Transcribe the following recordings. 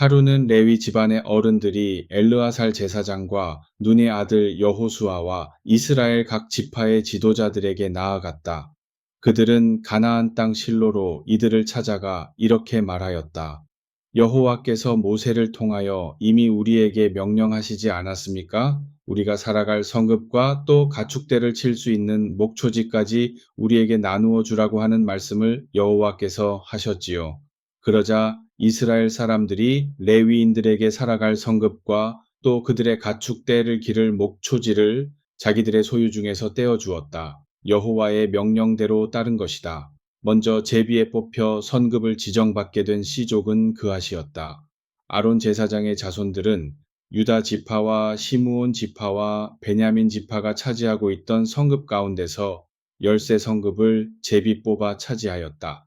하루는 레위 집안의 어른들이 엘르아살 제사장과 눈의 아들 여호수아와 이스라엘 각 지파의 지도자들에게 나아갔다. 그들은 가나안 땅 실로로 이들을 찾아가 이렇게 말하였다. 여호와께서 모세를 통하여 이미 우리에게 명령하시지 않았습니까? 우리가 살아갈 성읍과 또 가축대를 칠 수 있는 목초지까지 우리에게 나누어 주라고 하는 말씀을 여호와께서 하셨지요. 그러자 이스라엘 사람들이 레위인들에게 살아갈 성읍과 또 그들의 가축대를 기를 목초지를 자기들의 소유 중에서 떼어 주었다. 여호와의 명령대로 따른 것이다. 먼저 제비에 뽑혀 선급을 지정받게 된 씨족은 그하시였다. 아론 제사장의 자손들은 유다 지파와 시므온 지파와 베냐민 지파가 차지하고 있던 성급 가운데서 열세 성급을 제비 뽑아 차지하였다.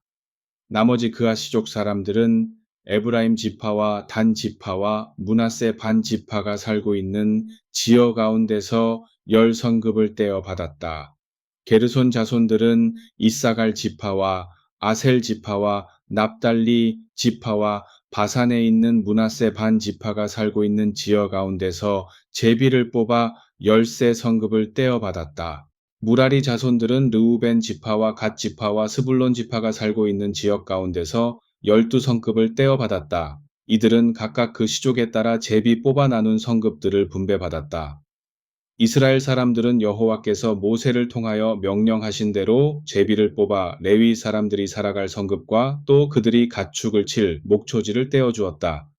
나머지 그하시족 사람들은 에브라임 지파와 단 지파와 므낫세 반 지파가 살고 있는 지역 가운데서 열 성급을 떼어 받았다. 게르손 자손들은 이사갈 지파와 아셀 지파와 납달리 지파와 바산에 있는 므낫세 반 지파가 살고 있는 지역 가운데서 제비를 뽑아 열세 성급을 떼어 받았다. 무라리 자손들은 르우벤 지파와 갓 지파와 스불론 지파가 살고 있는 지역 가운데서 12성급을 떼어 받았다. 이들은 각각 그 시족에 따라 제비 뽑아 나눈 성급들을 분배받았다. 이스라엘 사람들은 여호와께서 모세를 통하여 명령하신 대로 제비를 뽑아 레위 사람들이 살아갈 성급과 또 그들이 가축을 칠 목초지를 떼어 주었다.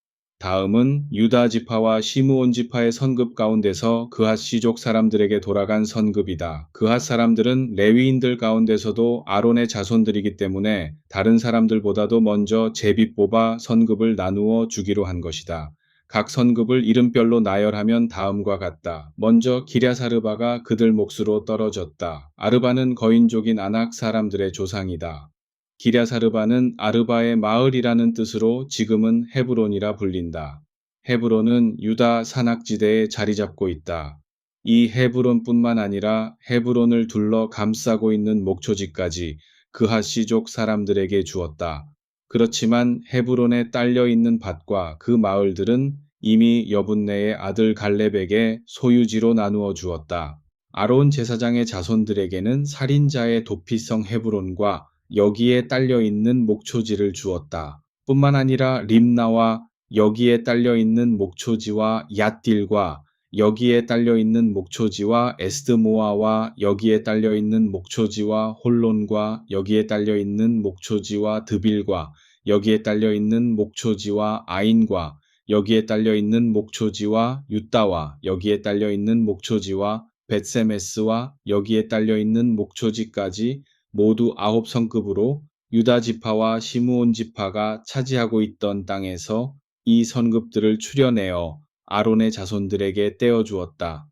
다음은 유다 지파와 시므온 지파의 선급 가운데서 그핫 시족 사람들에게 돌아간 선급이다. 그핫 사람들은 레위인들 가운데서도 아론의 자손들이기 때문에 다른 사람들보다도 먼저 제비 뽑아 선급을 나누어 주기로 한 것이다. 각 선급을 이름별로 나열하면 다음과 같다. 먼저 기랴사르바가 그들 몫으로 떨어졌다. 아르바는 거인족인 아낙 사람들의 조상이다. 기랴사르바는 아르바의 마을이라는 뜻으로 지금은 헤브론이라 불린다. 헤브론은 유다 산악지대에 자리 잡고 있다. 이 헤브론뿐만 아니라 헤브론을 둘러 감싸고 있는 목초지까지 그핫시족 사람들에게 주었다. 그렇지만 헤브론에 딸려 있는 밭과 그 마을들은 이미 여분네의 아들 갈렙에게 소유지로 나누어 주었다. 아론 제사장의 자손들에게는 살인자의 도피성 헤브론과 여기에 딸려 있는 목초지를 주었다. 뿐만 아니라 림나와 여기에 딸려 있는 목초지와 얏딜과 여기에 딸려 있는 목초지와 에스드모아와 여기에 딸려 있는 목초지와 홀론과 여기에 딸려 있는 목초지와 드빌과 여기에 딸려 있는 목초지와 아인과 여기에 딸려 있는 목초지와 유따와 여기에 딸려 있는 목초지와 벳세메스와 여기에 딸려 있는 목초지까지 모두 9성급으로 유다 지파와 시므온 지파가 차지하고 있던 땅에서 이 선급들을 추려내어 아론의 자손들에게 떼어 주었다.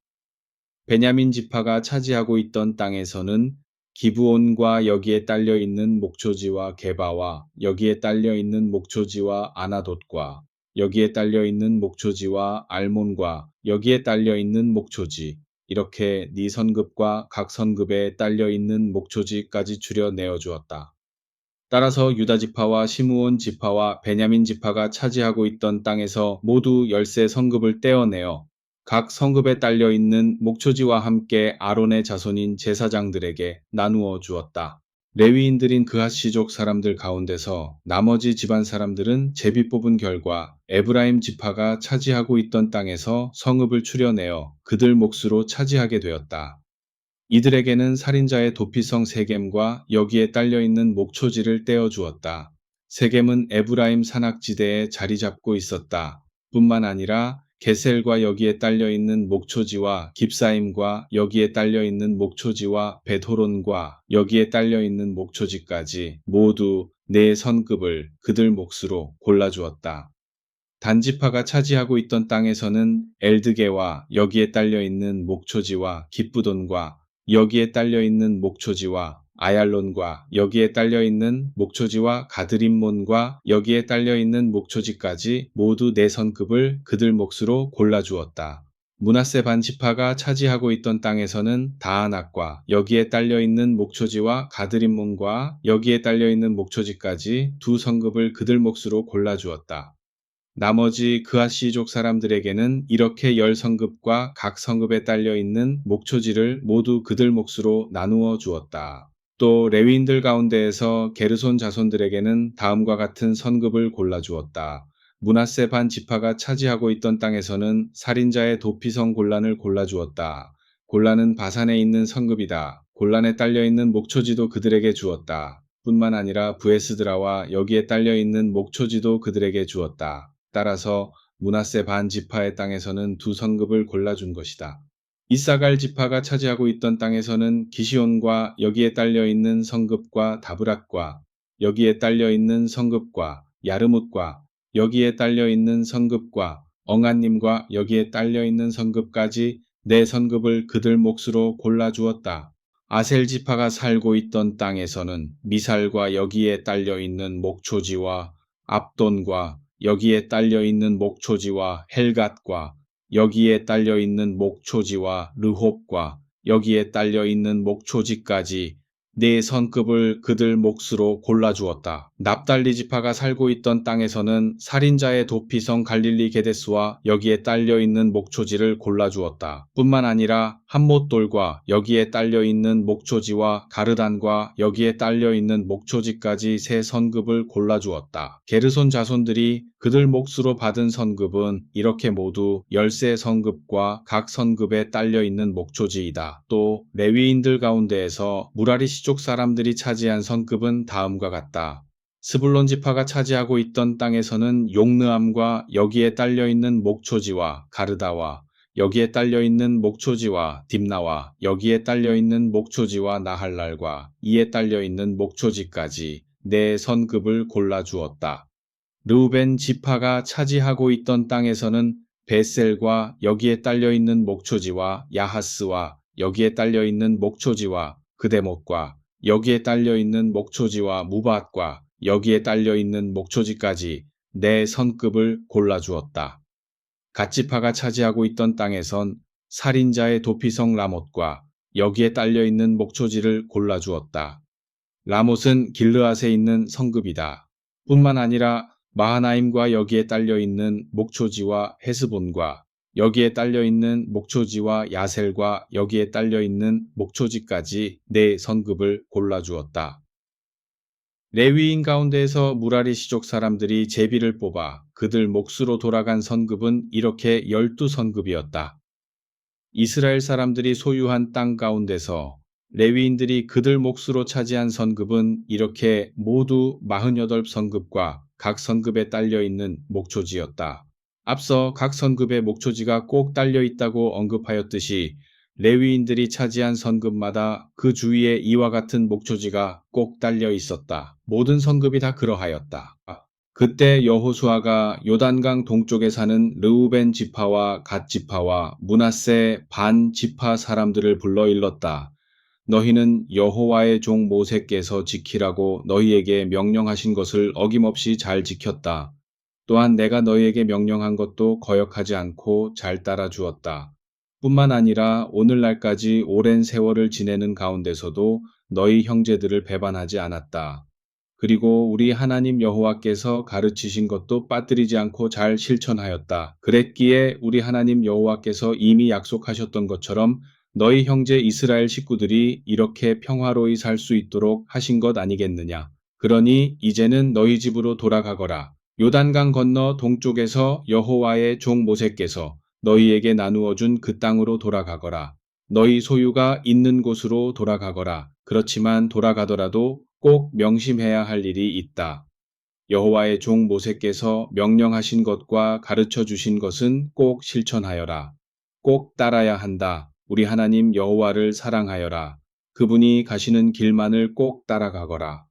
베냐민 지파가 차지하고 있던 땅에서는 기브온과 여기에 딸려 있는 목초지와 게바와 여기에 딸려 있는 목초지와 아나돗과 여기에 딸려 있는 목초지와 알몬과 여기에 딸려 있는 목초지 이렇게 네 선급과 각 선급에 딸려 있는 목초지까지 추려 내어 주었다. 따라서 유다 지파와 시므온 지파와 베냐민 지파가 차지하고 있던 땅에서 모두 열세 성급을 떼어내어 각 성급에 딸려 있는 목초지와 함께 아론의 자손인 제사장들에게 나누어 주었다. 레위인들인 그핫시족 사람들 가운데서 나머지 집안 사람들은 제비 뽑은 결과 에브라임 지파가 차지하고 있던 땅에서 성읍을 추려내어 그들 몫으로 차지하게 되었다. 이들에게는 살인자의 도피성 세겜과 여기에 딸려있는 목초지를 떼어 주었다. 세겜은 에브라임 산악지대에 자리 잡고 있었다. 뿐만 아니라 게셀과 여기에 딸려있는 목초지와 깁사임과 여기에 딸려있는 목초지와 베토론과 여기에 딸려있는 목초지까지 모두 네 선급을 그들 몫으로 골라주었다. 단지파가 차지하고 있던 땅에서는 엘드게와 여기에 딸려있는 목초지와 기쁘돈과 여기에 딸려있는 목초지와 아얄론과 여기에 딸려있는 목초지와 가드림몬과 여기에 딸려있는 목초지까지 모두 네 선급을 그들 몫으로 골라주었다. 므낫세 반지파가 차지하고 있던 땅에서는 다아낙과 여기에 딸려있는 목초지와 가드림몬과 여기에 딸려있는 목초지까지 두 성급을 그들 몫으로 골라주었다. 나머지 그앗시족 사람들에게는 이렇게 10성읍과 각 성읍에 딸려 있는 목초지를 모두 그들 몫으로 나누어 주었다. 또 레위인들 가운데에서 게르손 자손들에게는 다음과 같은 선급을 골라 주었다. 므낫세 반 지파가 차지하고 있던 땅에서는 살인자의 도피성 골란을 골라 주었다. 골란은 바산에 있는 성읍이다. 골란에 딸려 있는 목초지도 그들에게 주었다. 뿐만 아니라 부에스드라와 여기에 딸려 있는 목초지도 그들에게 주었다. 따라서 므낫세 반 지파의 땅에서는 두 성읍을 골라준 것이다. 이사갈 지파가 차지하고 있던 땅에서는 기시온과 여기에 딸려 있는 성읍과 다브랏과 여기에 딸려 있는 성읍과 야르뭇과 여기에 딸려 있는 성읍과 엉한님과 여기에 딸려 있는 성읍까지 네 성읍을 그들 몫으로 골라주었다. 아셀 지파가 살고 있던 땅에서는 미살과 여기에 딸려 있는 목초지와 압돈과 여기에 딸려 있는 목초지와 헬갓과 여기에 딸려 있는 목초지와 르홉과 여기에 딸려 있는 목초지까지 네 성급을 그들 몫으로 골라주었다. 납달리 지파가 살고 있던 땅에서는 살인자의 도피성 갈릴리 게데스와 여기에 딸려 있는 목초지를 골라주었다. 뿐만 아니라 한못돌과 여기에 딸려 있는 목초지와 가르단과 여기에 딸려 있는 목초지까지 세 성급을 골라주었다. 게르손 자손들이 그들 몫으로 받은 성급은 이렇게 모두 13 성급과 각 성급에 딸려 있는 목초지이다. 또 레위인들 가운데에서 무라리 시족 사람들이 차지한 성급은 다음과 같다. 스불론 지파가 차지하고 있던 땅에서는 용느암과 여기에 딸려 있는 목초지와 가르다와 여기에 딸려 있는 목초지와 딥나와 여기에 딸려 있는 목초지와 나할랄과 이에 딸려 있는 목초지까지 네 성급을 골라주었다. 르우벤 지파가 차지하고 있던 땅에서는 베셀과 여기에 딸려 있는 목초지와 야하스와 여기에 딸려 있는 목초지와 그데못과 여기에 딸려 있는 목초지와 무밧과 여기에 딸려 있는 목초지까지 네 성급을 골라주었다. 갓지파가 차지하고 있던 땅에선 살인자의 도피성 라못과 여기에 딸려 있는 목초지를 골라주었다. 라못은 길르앗에 있는 성읍이다. 뿐만 아니라 마하나임과 여기에 딸려 있는 목초지와 헤스본과 여기에 딸려 있는 목초지와 야셀과 여기에 딸려 있는 목초지까지 네 성읍을 골라주었다. 레위인 가운데에서 무라리 시족 사람들이 제비를 뽑아 그들 몫으로 돌아간 성읍은 이렇게 12성읍이었다. 이스라엘 사람들이 소유한 땅 가운데서 레위인들이 그들 몫으로 차지한 성읍은 이렇게 모두 48성읍과 각 성읍에 딸려 있는 목초지였다. 앞서 각 성읍에 목초지가 꼭 딸려 있다고 언급하였듯이 레위인들이 차지한 성읍마다 그 주위에 이와 같은 목초지가 꼭 딸려 있었다. 모든 성읍이 다 그러하였다. 그때 여호수아가 요단강 동쪽에 사는 르우벤 지파와 갓 지파와 므낫세 반 지파 사람들을 불러 일렀다. 너희는 여호와의 종 모세께서 지키라고 너희에게 명령하신 것을 어김없이 잘 지켰다. 또한 내가 너희에게 명령한 것도 거역하지 않고 잘 따라 주었다. 뿐만 아니라 오늘날까지 오랜 세월을 지내는 가운데서도 너희 형제들을 배반하지 않았다. 그리고 우리 하나님 여호와께서 가르치신 것도 빠뜨리지 않고 잘 실천하였다. 그랬기에 우리 하나님 여호와께서 이미 약속하셨던 것처럼 너희 형제 이스라엘 식구들이 이렇게 평화로이 살 수 있도록 하신 것 아니겠느냐. 그러니 이제는 너희 집으로 돌아가거라. 요단강 건너 동쪽에서 여호와의 종 모세께서 너희에게 나누어 준 그 땅으로 돌아가거라. 너희 소유가 있는 곳으로 돌아가거라. 그렇지만 돌아가더라도 꼭 명심해야 할 일이 있다. 여호와의 종 모세께서 명령하신 것과 가르쳐 주신 것은 꼭 실천하여라. 꼭 따라야 한다. 우리 하나님 여호와를 사랑하여라. 그분이 가시는 길만을 꼭 따라가거라.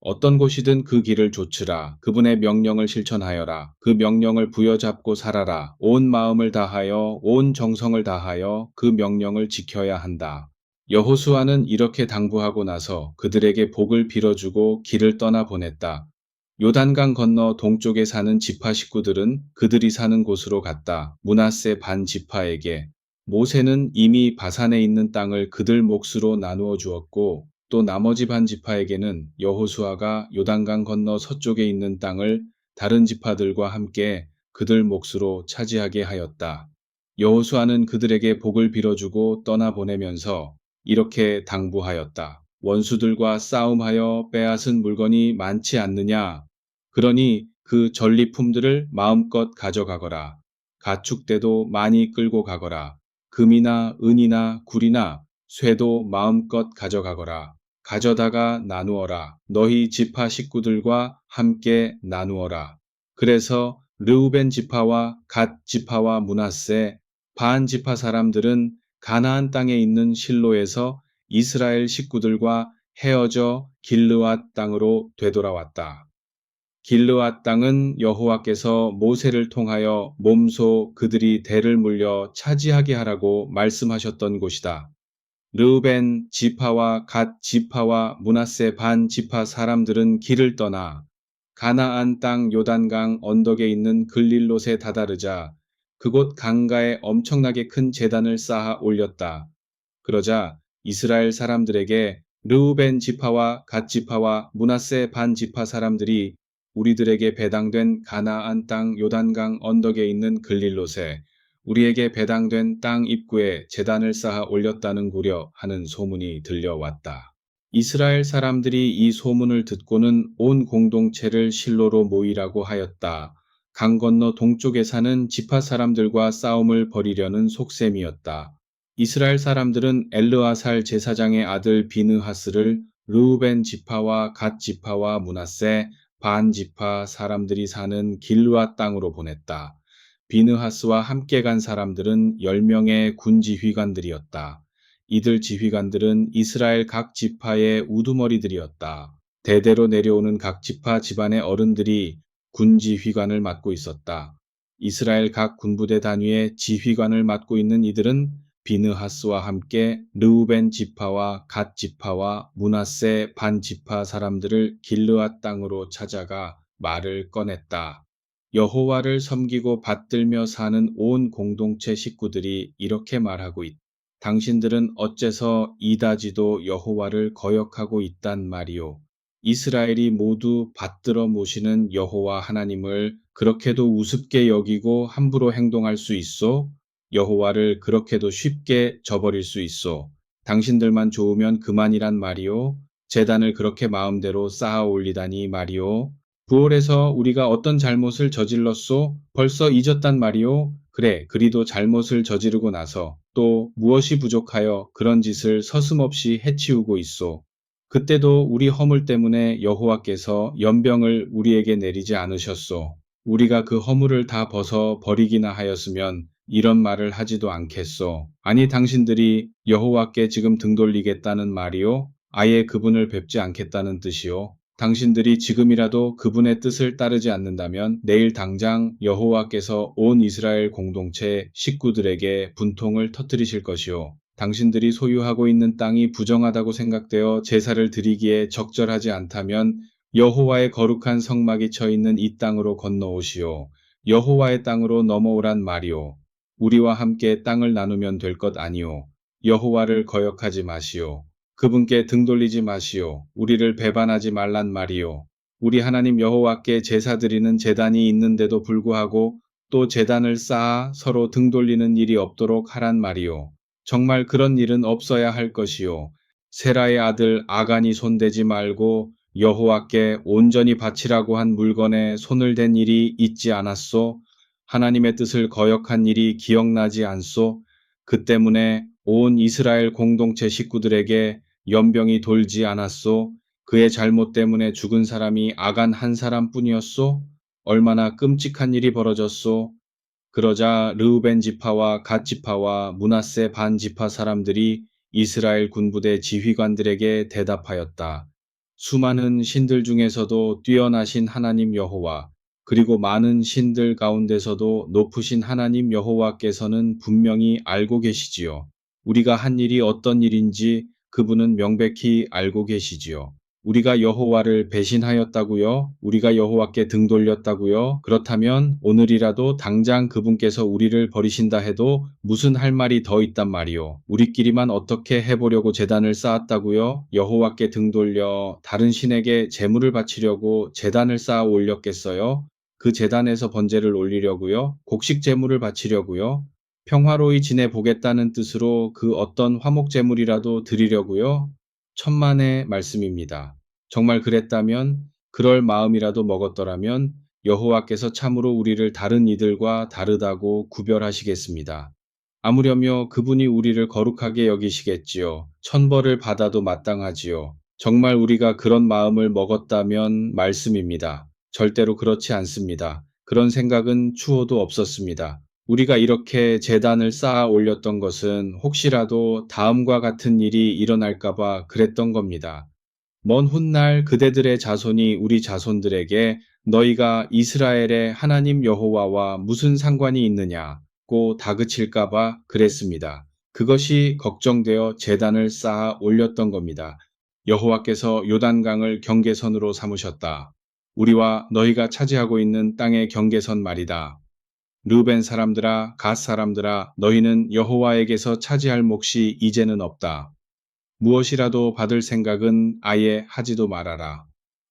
어떤 곳이든 그 길을 좇으라. 그분의 명령을 실천하여라. 그 명령을 부여잡고 살아라. 온 마음을 다하여 온 정성을 다하여 그 명령을 지켜야 한다. 여호수아는 이렇게 당부하고 나서 그들에게 복을 빌어주고 길을 떠나 보냈다. 요단강 건너 동쪽에 사는 지파 식구들은 그들이 사는 곳으로 갔다. 므낫세 반 지파에게 모세는 이미 바산에 있는 땅을 그들 몫으로 나누어 주었고 또 나머지 반 지파에게는 여호수아가 요단강 건너 서쪽에 있는 땅을 다른 지파들과 함께 그들 몫으로 차지하게 하였다. 여호수아는 그들에게 복을 빌어주고 떠나보내면서 이렇게 당부하였다. 원수들과 싸움하여 빼앗은 물건이 많지 않느냐? 그러니 그 전리품들을 마음껏 가져가거라. 가축대도 많이 끌고 가거라. 금이나 은이나 굴이나 쇠도 마음껏 가져가거라. 가져다가 나누어라. 너희 지파 식구들과 함께 나누어라. 그래서 르우벤 지파와 갓 지파와 므낫세 반 지파 사람들은 가나안 땅에 있는 실로에서 이스라엘 식구들과 헤어져 길르앗 땅으로 되돌아왔다. 길르앗 땅은 여호와께서 모세를 통하여 몸소 그들이 대를 물려 차지하게 하라고 말씀하셨던 곳이다. 르우벤 지파와 갓 지파와 므낫세 반 지파 사람들은 길을 떠나 가나안 땅 요단강 언덕에 있는 글릴롯에 다다르자 그곳 강가에 엄청나게 큰 제단을 쌓아 올렸다. 그러자 이스라엘 사람들에게 르우벤 지파와 갓 지파와 므낫세 반 지파 사람들이 우리들에게 배당된 가나안 땅 요단강 언덕에 있는 글릴롯에 우리에게 배당된 땅 입구에 제단을 쌓아 올렸다는구려 하는 소문이 들려왔다. 이스라엘 사람들이 이 소문을 듣고는 온 공동체를 실로로 모이라고 하였다. 강 건너 동쪽에 사는 지파 사람들과 싸움을 벌이려는 속셈이었다. 이스라엘 사람들은 엘르아살 제사장의 아들 비느하스를 르우벤 지파와 갓 지파와 므낫세 반 지파 사람들이 사는 길르앗 땅으로 보냈다. 비느하스와 함께 간 사람들은 10명의 군 지휘관들이었다. 이들 지휘관들은 이스라엘 각 지파의 우두머리들이었다. 대대로 내려오는 각 지파 집안의 어른들이 군 지휘관을 맡고 있었다. 이스라엘 각 군부대 단위의 지휘관을 맡고 있는 이들은 비느하스와 함께 르우벤 지파와 갓 지파와 므낫세 반 지파 사람들을 길르앗 땅으로 찾아가 말을 꺼냈다. 여호와를 섬기고 받들며 사는 온 공동체 식구들이 이렇게 말하고 있다. 당신들은 어째서 이다지도 여호와를 거역하고 있단 말이오. 이스라엘이 모두 받들어 모시는 여호와 하나님을 그렇게도 우습게 여기고 함부로 행동할 수 있소? 여호와를 그렇게도 쉽게 저버릴 수 있소. 당신들만 좋으면 그만이란 말이오. 제단을 그렇게 마음대로 쌓아 올리다니 말이오. 부월에서 우리가 어떤 잘못을 저질렀소? 벌써 잊었단 말이오? 그래, 그리도 잘못을 저지르고 나서 또 무엇이 부족하여 그런 짓을 서슴없이 해치우고 있소? 그때도 우리 허물 때문에 여호와께서 연병을 우리에게 내리지 않으셨소. 우리가 그 허물을 다 벗어 버리기나 하였으면 이런 말을 하지도 않겠소. 아니 당신들이 여호와께 지금 등 돌리겠다는 말이요? 아예 그분을 뵙지 않겠다는 뜻이요? 당신들이 지금이라도 그분의 뜻을 따르지 않는다면 내일 당장 여호와께서 온 이스라엘 공동체 식구들에게 분통을 터뜨리실 것이요. 당신들이 소유하고 있는 땅이 부정하다고 생각되어 제사를 드리기에 적절하지 않다면 여호와의 거룩한 성막이 쳐 있는 이 땅으로 건너오시오. 여호와의 땅으로 넘어오란 말이오. 우리와 함께 땅을 나누면 될 것 아니오. 여호와를 거역하지 마시오. 그분께 등 돌리지 마시오. 우리를 배반하지 말란 말이오. 우리 하나님 여호와께 제사 드리는 제단이 있는데도 불구하고 또 제단을 쌓아 서로 등 돌리는 일이 없도록 하란 말이오. 정말 그런 일은 없어야 할 것이요. 세라의 아들 아간이 손대지 말고 여호와께 온전히 바치라고 한 물건에 손을 댄 일이 있지 않았소? 하나님의 뜻을 거역한 일이 기억나지 않소? 그 때문에 온 이스라엘 공동체 식구들에게 연병이 돌지 않았소? 그의 잘못 때문에 죽은 사람이 아간 한 사람뿐이었소? 얼마나 끔찍한 일이 벌어졌소? 그러자 르우벤 지파와 갓 지파와 므낫세 반 지파 사람들이 이스라엘 군부대 지휘관들에게 대답하였다. 수많은 신들 중에서도 뛰어나신 하나님 여호와, 그리고 많은 신들 가운데서도 높으신 하나님 여호와께서는 분명히 알고 계시지요. 우리가 한 일이 어떤 일인지 그분은 명백히 알고 계시지요. 우리가 여호와를 배신하였다고요? 우리가 여호와께 등 돌렸다고요? 그렇다면 오늘이라도 당장 그분께서 우리를 버리신다 해도 무슨 할 말이 더 있단 말이요. 우리끼리만 어떻게 해보려고 제단을 쌓았다고요? 여호와께 등 돌려 다른 신에게 제물을 바치려고 제단을 쌓아 올렸겠어요? 그 제단에서 번제를 올리려고요? 곡식 제물을 바치려고요? 평화로이 지내보겠다는 뜻으로 그 어떤 화목 제물이라도 드리려고요? 천만의 말씀입니다. 정말 그랬다면, 그럴 마음이라도 먹었더라면 여호와께서 참으로 우리를 다른 이들과 다르다고 구별하시겠습니다. 아무려며 그분이 우리를 거룩하게 여기시겠지요. 천벌을 받아도 마땅하지요. 정말 우리가 그런 마음을 먹었다면 말씀입니다. 절대로 그렇지 않습니다. 그런 생각은 추호도 없었습니다. 우리가 이렇게 제단을 쌓아 올렸던 것은 혹시라도 다음과 같은 일이 일어날까봐 그랬던 겁니다. 먼 훗날 그대들의 자손이 우리 자손들에게 너희가 이스라엘의 하나님 여호와와 무슨 상관이 있느냐고 다그칠까봐 그랬습니다. 그것이 걱정되어 제단을 쌓아 올렸던 겁니다. 여호와께서 요단강을 경계선으로 삼으셨다. 우리와 너희가 차지하고 있는 땅의 경계선 말이다. 르벤 사람들아, 갓 사람들아, 너희는 여호와에게서 차지할 몫이 이제는 없다. 무엇이라도 받을 생각은 아예 하지도 말아라.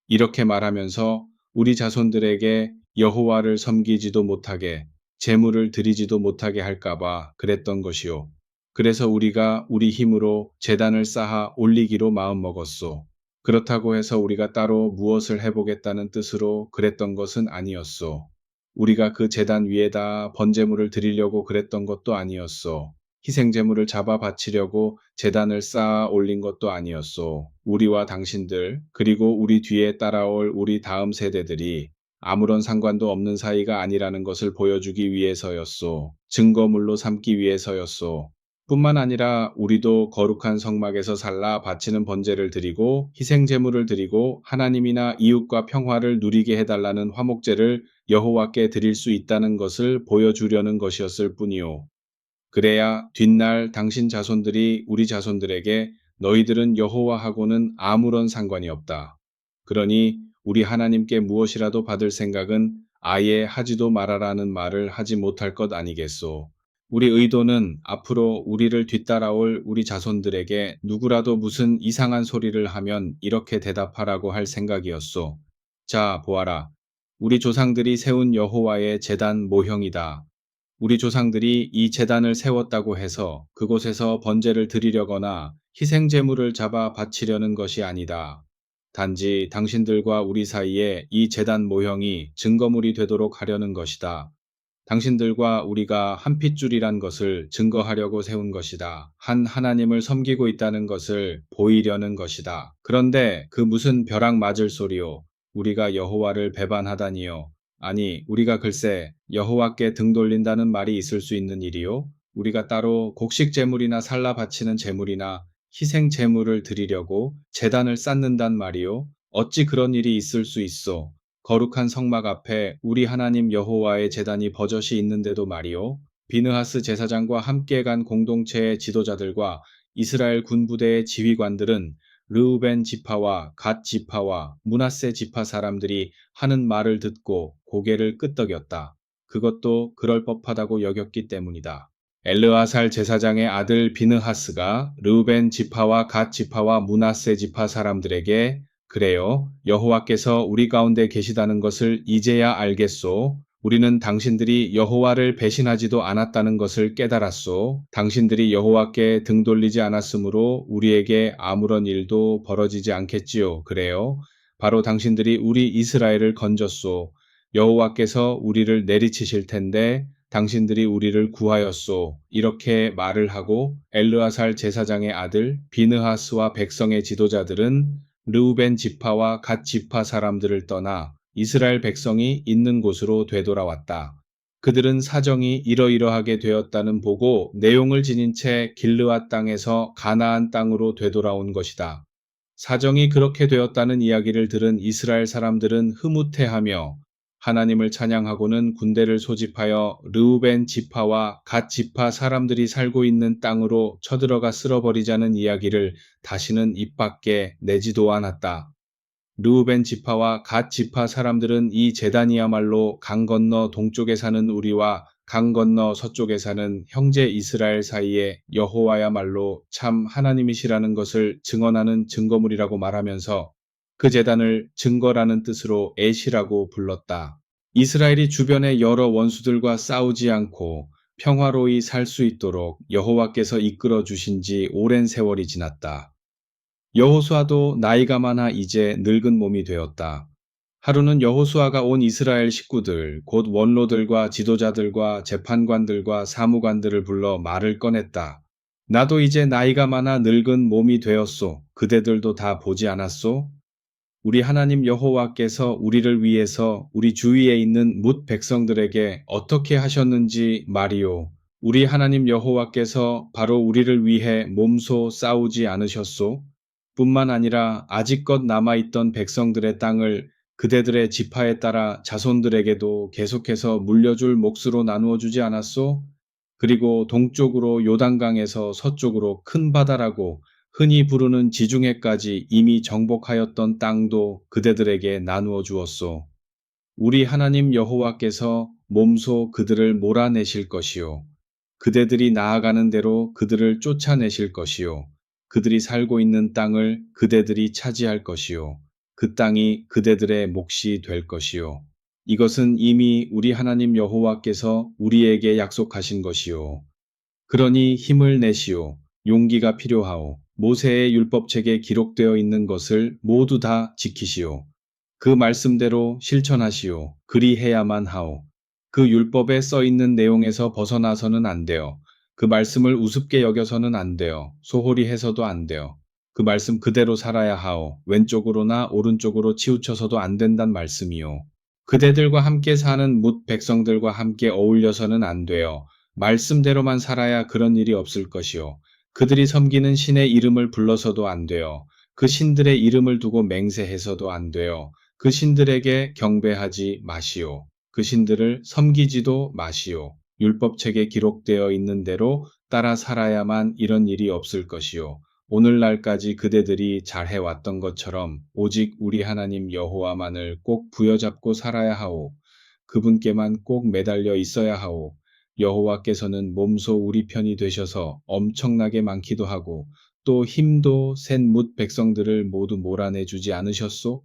이렇게 말하면서 우리 자손들에게 여호와를 섬기지도 못하게, 제물을 드리지도 못하게 할까봐 그랬던 것이요. 그래서 우리가 우리 힘으로 제단을 쌓아 올리기로 마음먹었소. 그렇다고 해서 우리가 따로 무엇을 해보겠다는 뜻으로 그랬던 것은 아니었소. 우리가 그 제단 위에다 번제물을 드리려고 그랬던 것도 아니었소. 희생제물을 잡아 바치려고 제단을 쌓아 올린 것도 아니었소. 우리와 당신들, 그리고 우리 뒤에 따라올 우리 다음 세대들이 아무런 상관도 없는 사이가 아니라는 것을 보여주기 위해서였소. 증거물로 삼기 위해서였소. 뿐만 아니라 우리도 거룩한 성막에서 살라 바치는 번제를 드리고 희생제물을 드리고 하나님이나 이웃과 평화를 누리게 해달라는 화목제를 여호와께 드릴 수 있다는 것을 보여주려는 것이었을 뿐이요. 그래야 뒷날 당신 자손들이 우리 자손들에게 너희들은 여호와하고는 아무런 상관이 없다. 그러니 우리 하나님께 무엇이라도 받을 생각은 아예 하지도 말아라는 말을 하지 못할 것 아니겠소. 우리 의도는 앞으로 우리를 뒤따라올 우리 자손들에게 누구라도 무슨 이상한 소리를 하면 이렇게 대답하라고 할 생각이었소. 자, 보아라. 우리 조상들이 세운 여호와의 제단 모형이다. 우리 조상들이 이 제단을 세웠다고 해서 그곳에서 번제를 드리려거나 희생제물을 잡아 바치려는 것이 아니다. 단지 당신들과 우리 사이에 이 제단 모형이 증거물이 되도록 하려는 것이다. 당신들과 우리가 한 핏줄이란 것을 증거하려고 세운 것이다. 한 하나님을 섬기고 있다는 것을 보이려는 것이다. 그런데 그 무슨 벼락 맞을 소리요. 우리가 여호와를 배반하다니요. 아니, 우리가 글쎄 여호와께 등 돌린다는 말이 있을 수 있는 일이요? 우리가 따로 곡식 제물이나 살라 바치는 제물이나 희생 제물을 드리려고 제단을 쌓는단 말이요? 어찌 그런 일이 있을 수 있어? 거룩한 성막 앞에 우리 하나님 여호와의 제단이 버젓이 있는데도 말이요. 비느하스 제사장과 함께 간 공동체의 지도자들과 이스라엘 군부대의 지휘관들은 르우벤 지파와 갓 지파와 므낫세 지파 사람들이 하는 말을 듣고 고개를 끄덕였다. 그것도 그럴 법하다고 여겼기 때문이다. 엘르아살 제사장의 아들 비느하스가 르우벤 지파와 갓 지파와 므낫세 지파 사람들에게 그래요. 여호와께서 우리 가운데 계시다는 것을 이제야 알겠소. 우리는 당신들이 여호와를 배신하지도 않았다는 것을 깨달았소. 당신들이 여호와께 등 돌리지 않았으므로 우리에게 아무런 일도 벌어지지 않겠지요. 그래요. 바로 당신들이 우리 이스라엘을 건졌소. 여호와께서 우리를 내리치실 텐데 당신들이 우리를 구하였소. 이렇게 말을 하고 엘르아살 제사장의 아들 비느하스와 백성의 지도자들은 르우벤 지파와 갓 지파 사람들을 떠나 이스라엘 백성이 있는 곳으로 되돌아왔다. 그들은 사정이 이러이러하게 되었다는 보고 내용을 지닌 채 길르앗 땅에서 가나안 땅으로 되돌아온 것이다. 사정이 그렇게 되었다는 이야기를 들은 이스라엘 사람들은 흐뭇해하며 하나님을 찬양하고는 군대를 소집하여 르우벤 지파와 갓 지파 사람들이 살고 있는 땅으로 쳐들어가 쓸어버리자는 이야기를 다시는 입 밖에 내지도 않았다. 르우벤 지파와 갓 지파 사람들은 이 제단이야말로 강 건너 동쪽에 사는 우리와 강 건너 서쪽에 사는 형제 이스라엘 사이에 여호와야말로 참 하나님이시라는 것을 증언하는 증거물이라고 말하면서 그 제단을 증거라는 뜻으로 에시라고 불렀다. 이스라엘이 주변의 여러 원수들과 싸우지 않고 평화로이 살 수 있도록 여호와께서 이끌어 주신 지 오랜 세월이 지났다. 여호수아도 나이가 많아 이제 늙은 몸이 되었다. 하루는 여호수아가 온 이스라엘 식구들, 곧 원로들과 지도자들과 재판관들과 사무관들을 불러 말을 꺼냈다. 나도 이제 나이가 많아 늙은 몸이 되었소. 그대들도 다 보지 않았소? 우리 하나님 여호와께서 우리를 위해서 우리 주위에 있는 뭇 백성들에게 어떻게 하셨는지 말이오. 우리 하나님 여호와께서 바로 우리를 위해 몸소 싸우지 않으셨소? 뿐만 아니라 아직껏 남아있던 백성들의 땅을 그대들의 지파에 따라 자손들에게도 계속해서 물려줄 몫으로 나누어 주지 않았소? 그리고 동쪽으로 요단강에서 서쪽으로 큰 바다라고 흔히 부르는 지중해까지 이미 정복하였던 땅도 그대들에게 나누어 주었소. 우리 하나님 여호와께서 몸소 그들을 몰아내실 것이요. 그대들이 나아가는 대로 그들을 쫓아내실 것이요. 그들이 살고 있는 땅을 그대들이 차지할 것이요. 그 땅이 그대들의 몫이 될 것이요. 이것은 이미 우리 하나님 여호와께서 우리에게 약속하신 것이요. 그러니 힘을 내시오. 용기가 필요하오. 모세의 율법책에 기록되어 있는 것을 모두 다 지키시오. 그 말씀대로 실천하시오. 그리해야만 하오. 그 율법에 써 있는 내용에서 벗어나서는 안 돼요. 그 말씀을 우습게 여겨서는 안 돼요. 소홀히 해서도 안 돼요. 그 말씀 그대로 살아야 하오. 왼쪽으로나 오른쪽으로 치우쳐서도 안 된단 말씀이요. 그대들과 함께 사는 뭇 백성들과 함께 어울려서는 안 돼요. 말씀대로만 살아야 그런 일이 없을 것이요. 그들이 섬기는 신의 이름을 불러서도 안 돼요. 그 신들의 이름을 두고 맹세해서도 안 돼요. 그 신들에게 경배하지 마시오. 그 신들을 섬기지도 마시오. 율법책에 기록되어 있는 대로 따라 살아야만 이런 일이 없을 것이요. 오늘날까지 그대들이 잘해왔던 것처럼 오직 우리 하나님 여호와만을 꼭 부여잡고 살아야 하오. 그분께만 꼭 매달려 있어야 하오. 여호와께서는 몸소 우리 편이 되셔서 엄청나게 많기도 하고 또 힘도 센 뭇 백성들을 모두 몰아내 주지 않으셨소?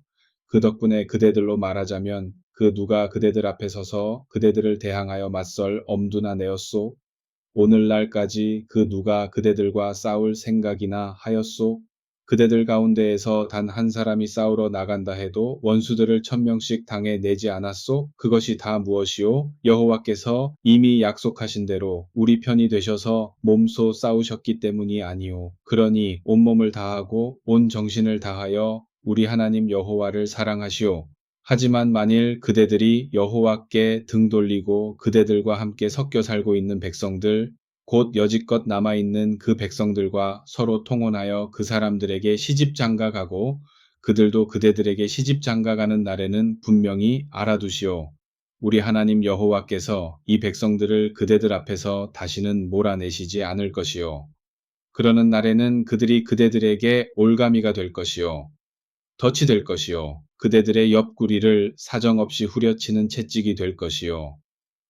그 덕분에 그대들로 말하자면 그 누가 그대들 앞에 서서 그대들을 대항하여 맞설 엄두나 내었소? 오늘날까지 그 누가 그대들과 싸울 생각이나 하였소? 그대들 가운데에서 단 한 사람이 싸우러 나간다 해도 원수들을 1000명씩 당해 내지 않았소? 그것이 다 무엇이요? 여호와께서 이미 약속하신 대로 우리 편이 되셔서 몸소 싸우셨기 때문이 아니오. 그러니 온몸을 다하고 온 정신을 다하여 우리 하나님 여호와를 사랑하시오. 하지만 만일 그대들이 여호와께 등 돌리고 그대들과 함께 섞여 살고 있는 백성들, 곧 여지껏 남아있는 그 백성들과 서로 통혼하여 그 사람들에게 시집장가가고 그들도 그대들에게 시집장가가는 날에는 분명히 알아두시오. 우리 하나님 여호와께서 이 백성들을 그대들 앞에서 다시는 몰아내시지 않을 것이요. 그러는 날에는 그들이 그대들에게 올가미가 될 것이요. 덫이 될 것이요. 그대들의 옆구리를 사정없이 후려치는 채찍이 될 것이요.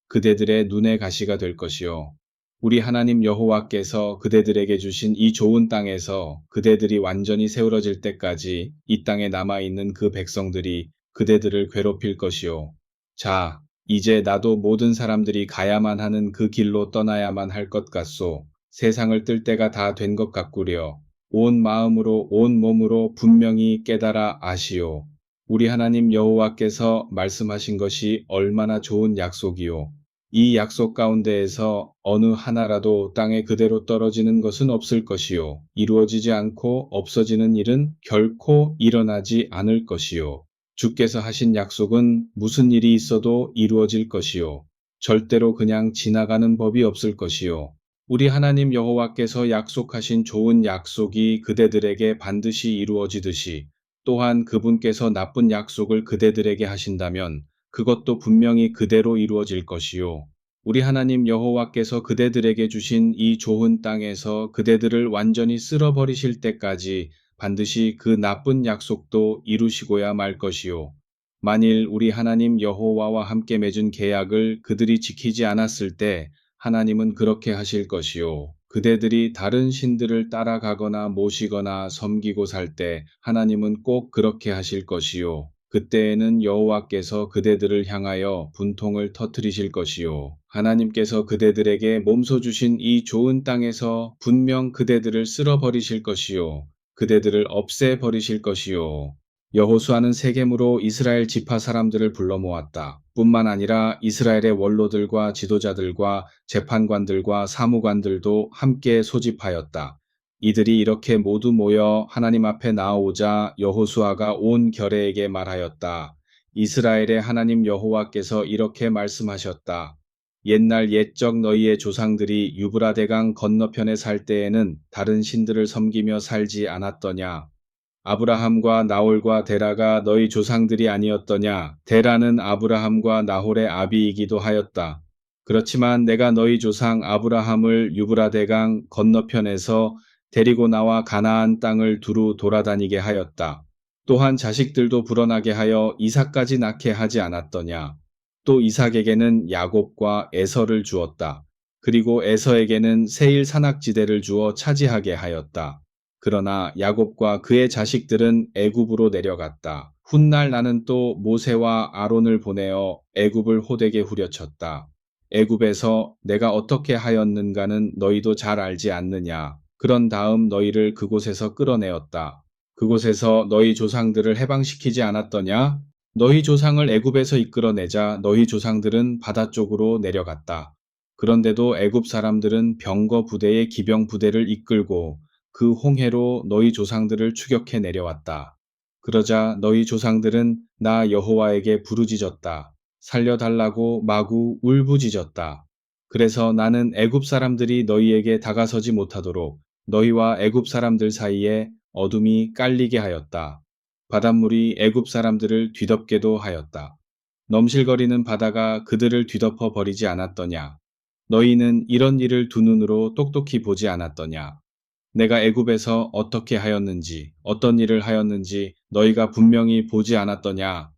그대들의 눈의 가시가 될 것이요. 우리 하나님 여호와께서 그대들에게 주신 이 좋은 땅에서 그대들이 완전히 세우러질 때까지 이 땅에 남아있는 그 백성들이 그대들을 괴롭힐 것이요. 자, 이제 나도 모든 사람들이 가야만 하는 그 길로 떠나야만 할 것 같소. 세상을 뜰 때가 다 된 것 같구려. 온 마음으로 온 몸으로 분명히 깨달아 아시오. 우리 하나님 여호와께서 말씀하신 것이 얼마나 좋은 약속이요. 이 약속 가운데에서 어느 하나라도 땅에 그대로 떨어지는 것은 없을 것이요. 이루어지지 않고 없어지는 일은 결코 일어나지 않을 것이요. 주께서 하신 약속은 무슨 일이 있어도 이루어질 것이요. 절대로 그냥 지나가는 법이 없을 것이요. 우리 하나님 여호와께서 약속하신 좋은 약속이 그대들에게 반드시 이루어지듯이 또한 그분께서 나쁜 약속을 그대들에게 하신다면 그것도 분명히 그대로 이루어질 것이요. 우리 하나님 여호와께서 그대들에게 주신 이 좋은 땅에서 그대들을 완전히 쓸어버리실 때까지 반드시 그 나쁜 약속도 이루시고야 말 것이요. 만일 우리 하나님 여호와와 함께 맺은 계약을 그들이 지키지 않았을 때 하나님은 그렇게 하실 것이요. 그대들이 다른 신들을 따라가거나 모시거나 섬기고 살 때 하나님은 꼭 그렇게 하실 것이요. 그때에는 여호와께서 그대들을 향하여 분통을 터뜨리실 것이요. 하나님께서 그대들에게 몸소 주신 이 좋은 땅에서 분명 그대들을 쓸어버리실 것이요. 그대들을 없애버리실 것이요. 여호수아는 세겜으로 이스라엘 지파 사람들을 불러 모았다. 뿐만 아니라 이스라엘의 원로들과 지도자들과 재판관들과 사무관들도 함께 소집하였다. 이들이 이렇게 모두 모여 하나님 앞에 나아오자 여호수아가 온 결회에게 말하였다. 이스라엘의 하나님 여호와께서 이렇게 말씀하셨다. 옛날 옛적 너희의 조상들이 유브라데강 건너편에 살 때에는 다른 신들을 섬기며 살지 않았더냐? 아브라함과 나홀과 데라가 너희 조상들이 아니었더냐? 데라는 아브라함과 나홀의 아비이기도 하였다. 그렇지만 내가 너희 조상 아브라함을 유브라데강 건너편에서 데리고 나와 가나안 땅을 두루 돌아다니게 하였다. 또한 자식들도 불어나게 하여 이삭까지 낳게 하지 않았더냐? 또 이삭에게는 야곱과 에서를 주었다. 그리고 에서에게는 세일 산악지대를 주어 차지하게 하였다. 그러나 야곱과 그의 자식들은 애굽으로 내려갔다. 훗날 나는 또 모세와 아론을 보내어 애굽을 호되게 후려쳤다. 애굽에서 내가 어떻게 하였는가는 너희도 잘 알지 않느냐. 그런 다음 너희를 그곳에서 끌어내었다. 그곳에서 너희 조상들을 해방시키지 않았더냐? 너희 조상을 애굽에서 이끌어내자 너희 조상들은 바다 쪽으로 내려갔다. 그런데도 애굽 사람들은 병거 부대의 기병 부대를 이끌고 그 홍해로 너희 조상들을 추격해 내려왔다. 그러자 너희 조상들은 나 여호와에게 부르짖었다. 살려달라고 마구 울부짖었다. 그래서 나는 애굽 사람들이 너희에게 다가서지 못하도록 너희와 애굽 사람들 사이에 어둠이 깔리게 하였다. 바닷물이 애굽 사람들을 뒤덮게도 하였다. 넘실거리는 바다가 그들을 뒤덮어 버리지 않았더냐. 너희는 이런 일을 두 눈으로 똑똑히 보지 않았더냐. 내가 애굽에서 어떻게 하였는지, 어떤 일을 하였는지 너희가 분명히 보지 않았더냐.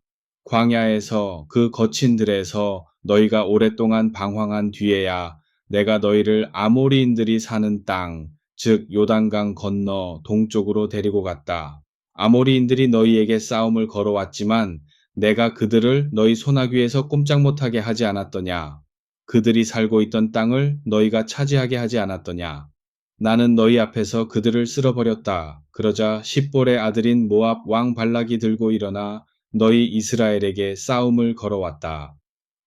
광야에서 그 거친 들에서 너희가 오랫동안 방황한 뒤에야 내가 너희를 아모리인들이 사는 땅, 즉 요단강 건너 동쪽으로 데리고 갔다. 아모리인들이 너희에게 싸움을 걸어왔지만 내가 그들을 너희 소나귀에서 꼼짝 못하게 하지 않았더냐. 그들이 살고 있던 땅을 너희가 차지하게 하지 않았더냐. 나는 너희 앞에서 그들을 쓸어버렸다. 그러자 십볼의 아들인 모압 왕 발락이 들고 일어나 너희 이스라엘에게 싸움을 걸어왔다.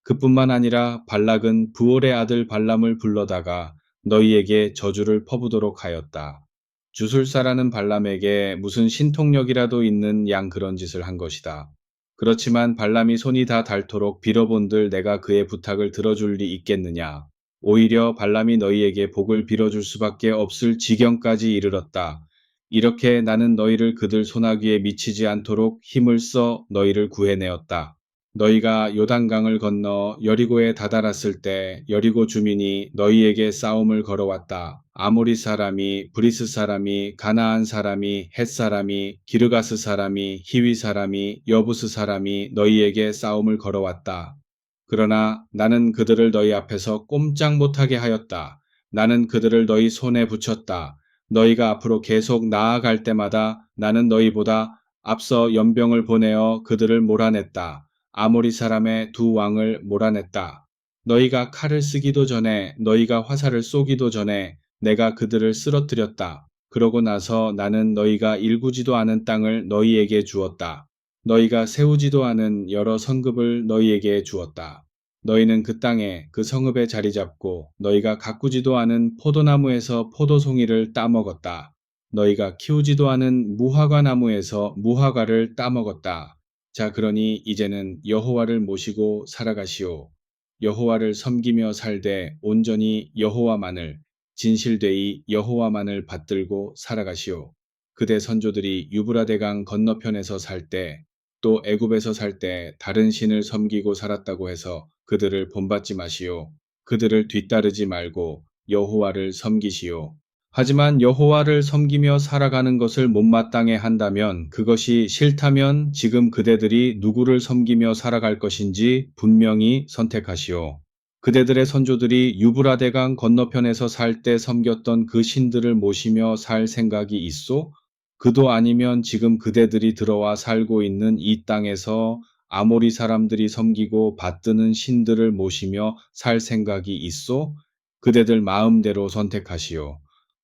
그뿐만 아니라 발락은 부올의 아들 발람을 불러다가 너희에게 저주를 퍼부도록 하였다. 주술사라는 발람에게 무슨 신통력이라도 있는 양 그런 짓을 한 것이다. 그렇지만 발람이 손이 다 닳도록 빌어본들 내가 그의 부탁을 들어줄 리 있겠느냐. 오히려 발람이 너희에게 복을 빌어줄 수밖에 없을 지경까지 이르렀다. 이렇게 나는 너희를 그들 소나귀에 미치지 않도록 힘을 써 너희를 구해내었다. 너희가 요단강을 건너 여리고에 다다랐을 때 여리고 주민이 너희에게 싸움을 걸어왔다. 아모리 사람이, 브리스 사람이, 가나안 사람이, 헷 사람이, 기르가스 사람이, 히위 사람이, 여부스 사람이 너희에게 싸움을 걸어왔다. 그러나 나는 그들을 너희 앞에서 꼼짝 못하게 하였다. 나는 그들을 너희 손에 붙였다. 너희가 앞으로 계속 나아갈 때마다 나는 너희보다 앞서 연병을 보내어 그들을 몰아냈다. 아모리 사람의 두 왕을 몰아냈다. 너희가 칼을 쓰기도 전에 너희가 화살을 쏘기도 전에 내가 그들을 쓰러뜨렸다. 그러고 나서 나는 너희가 일구지도 않은 땅을 너희에게 주었다. 너희가 세우지도 않은 여러 성읍을 너희에게 주었다. 너희는 그 땅에 그 성읍에 자리 잡고 너희가 가꾸지도 않은 포도나무에서 포도송이를 따먹었다. 너희가 키우지도 않은 무화과 나무에서 무화과를 따먹었다. 자, 그러니 이제는 여호와를 모시고 살아가시오. 여호와를 섬기며 살되 온전히 여호와만을 진실되이 여호와만을 받들고 살아가시오. 그대 선조들이 유브라데강 건너편에서 살 때 또 애굽에서 살 때 다른 신을 섬기고 살았다고 해서 그들을 본받지 마시오. 그들을 뒤따르지 말고 여호와를 섬기시오. 하지만 여호와를 섬기며 살아가는 것을 못마땅해 한다면 그것이 싫다면 지금 그대들이 누구를 섬기며 살아갈 것인지 분명히 선택하시오. 그대들의 선조들이 유브라데강 건너편에서 살 때 섬겼던 그 신들을 모시며 살 생각이 있소? 그도 아니면 지금 그대들이 들어와 살고 있는 이 땅에서 아모리 사람들이 섬기고 받드는 신들을 모시며 살 생각이 있소? 그대들 마음대로 선택하시오.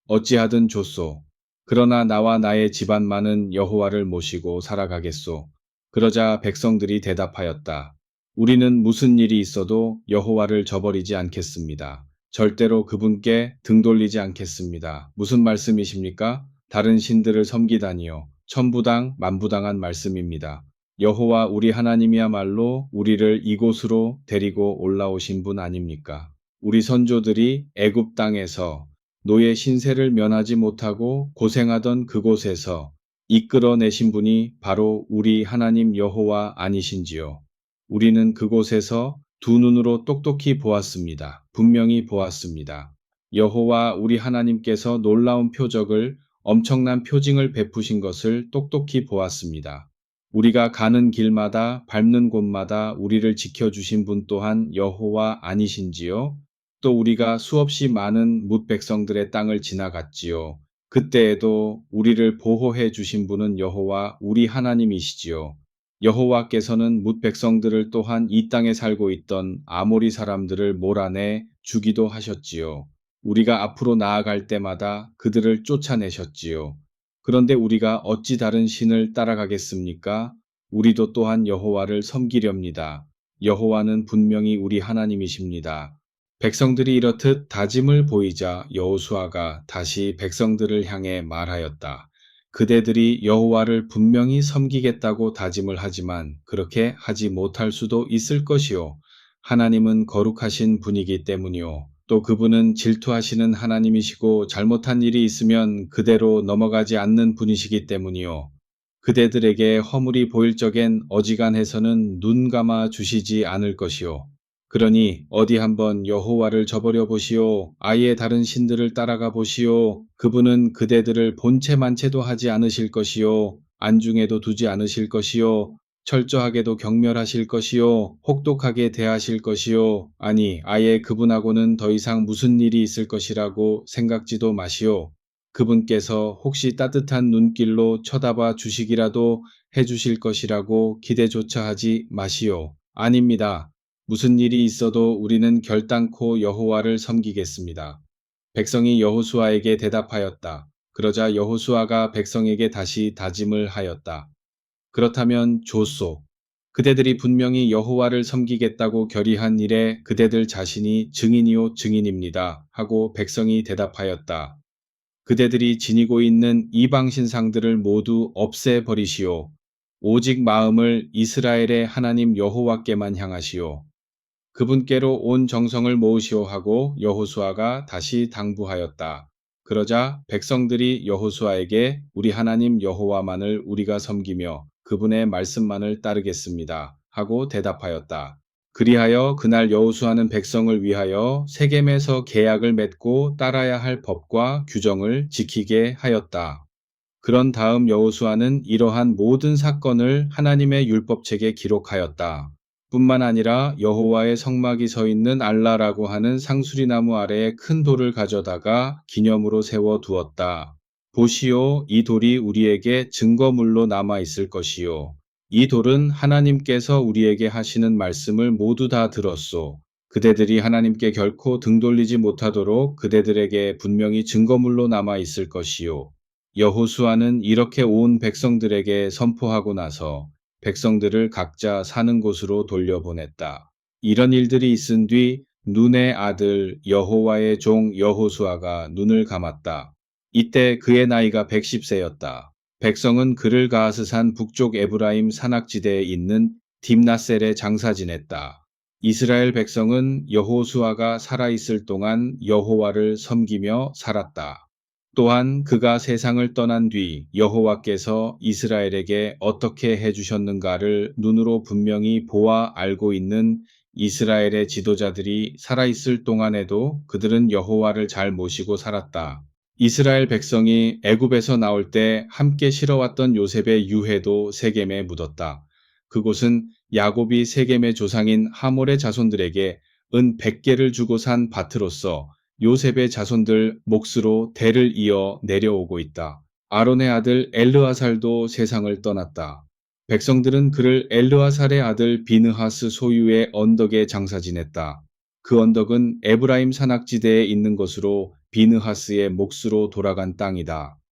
어찌하든 좋소. 그러나 나와 나의 집안만은 여호와를 모시고 살아가겠소. 그러자 백성들이 대답하였다. 우리는 무슨 일이 있어도 여호와를 저버리지 않겠습니다. 절대로 그분께 등 돌리지 않겠습니다. 무슨 말씀이십니까? 다른 신들을 섬기다니요. 천부당 만부당한 말씀입니다. 여호와 우리 하나님이야말로 우리를 이곳으로 데리고 올라오신 분 아닙니까? 우리 선조들이 애굽 땅에서 노예 신세를 면하지 못하고 고생하던 그곳에서 이끌어내신 분이 바로 우리 하나님 여호와 아니신지요. 우리는 그곳에서 두 눈으로 똑똑히 보았습니다. 분명히 보았습니다. 여호와 우리 하나님께서 놀라운 표적을 엄청난 표징을 베푸신 것을 똑똑히 보았습니다. 우리가 가는 길마다 밟는 곳마다 우리를 지켜주신 분 또한 여호와 아니신지요? 또 우리가 수없이 많은 뭇 백성들의 땅을 지나갔지요. 그때에도 우리를 보호해 주신 분은 여호와 우리 하나님이시지요. 여호와께서는 뭇 백성들을 또한 이 땅에 살고 있던 아모리 사람들을 몰아내 주기도 하셨지요. 우리가 앞으로 나아갈 때마다 그들을 쫓아내셨지요. 그런데 우리가 어찌 다른 신을 따라가겠습니까? 우리도 또한 여호와를 섬기렵니다. 여호와는 분명히 우리 하나님이십니다. 백성들이 이렇듯 다짐을 보이자 여호수아가 다시 백성들을 향해 말하였다. 그대들이 여호와를 분명히 섬기겠다고 다짐을 하지만 그렇게 하지 못할 수도 있을 것이요. 하나님은 거룩하신 분이기 때문이요. 또 그분은 질투하시는 하나님이시고 잘못한 일이 있으면 그대로 넘어가지 않는 분이시기 때문이요. 그대들에게 허물이 보일 적엔 어지간해서는 눈 감아 주시지 않을 것이요. 그러니 어디 한번 여호와를 저버려 보시오. 아예 다른 신들을 따라가 보시오. 그분은 그대들을 본체 만체도 하지 않으실 것이요. 안중에도 두지 않으실 것이요. 철저하게도 경멸하실 것이요. 혹독하게 대하실 것이요. 아니, 아예 그분하고는 더 이상 무슨 일이 있을 것이라고 생각지도 마시오. 그분께서 혹시 따뜻한 눈길로 쳐다봐 주시기라도 해주실 것이라고 기대조차 하지 마시오. 아닙니다. 무슨 일이 있어도 우리는 결단코 여호와를 섬기겠습니다. 백성이 여호수아에게 대답하였다. 그러자 여호수아가 백성에게 다시 다짐을 하였다. 그렇다면 좋소. 그대들이 분명히 여호와를 섬기겠다고 결의한 일에 그대들 자신이 증인이요 증인입니다. 하고 백성이 대답하였다. 그대들이 지니고 있는 이방 신상들을 모두 없애버리시오. 오직 마음을 이스라엘의 하나님 여호와께만 향하시오. 그분께로 온 정성을 모으시오 하고 여호수아가 다시 당부하였다. 그러자 백성들이 여호수아에게 우리 하나님 여호와만을 우리가 섬기며 그분의 말씀만을 따르겠습니다. 하고 대답하였다. 그리하여 그날 여호수아는 백성을 위하여 세겜에서 계약을 맺고 따라야 할 법과 규정을 지키게 하였다. 그런 다음 여호수아는 이러한 모든 사건을 하나님의 율법책에 기록하였다. 뿐만 아니라 여호와의 성막이 서 있는 알라라고 하는 상수리나무 아래에 큰 돌을 가져다가 기념으로 세워 두었다. 보시오, 이 돌이 우리에게 증거물로 남아 있을 것이요. 이 돌은 하나님께서 우리에게 하시는 말씀을 모두 다 들었소. 그대들이 하나님께 결코 등 돌리지 못하도록 그대들에게 분명히 증거물로 남아 있을 것이요. 여호수아는 이렇게 온 백성들에게 선포하고 나서 백성들을 각자 사는 곳으로 돌려보냈다. 이런 일들이 있은 뒤 눈의 아들 여호와의 종 여호수아가 눈을 감았다. 이때 그의 나이가 110세였다. 백성은 그를 가하스산 북쪽 에브라임 산악지대에 있는 딥나셀에 장사 지냈다. 이스라엘 백성은 여호수아가 살아있을 동안 여호와를 섬기며 살았다. 또한 그가 세상을 떠난 뒤 여호와께서 이스라엘에게 어떻게 해주셨는가를 눈으로 분명히 보아 알고 있는 이스라엘의 지도자들이 살아있을 동안에도 그들은 여호와를 잘 모시고 살았다. 이스라엘 백성이 애굽에서 나올 때 함께 실어왔던 요셉의 유해도 세겜에 묻었다. 그곳은 야곱이 세겜의 조상인 하몰의 자손들에게 은 100개를 주고 산 밭으로서 요셉의 자손들 몫으로 대를 이어 내려오고 있다. 아론의 아들 엘르아살도 세상을 떠났다. 백성들은 그를 엘르아살의 아들 비느하스 소유의 언덕에 장사 지냈다. 그 언덕은 에브라임 산악지대에 있는 것으로 비느하스의 몫으로 돌아간 땅이다.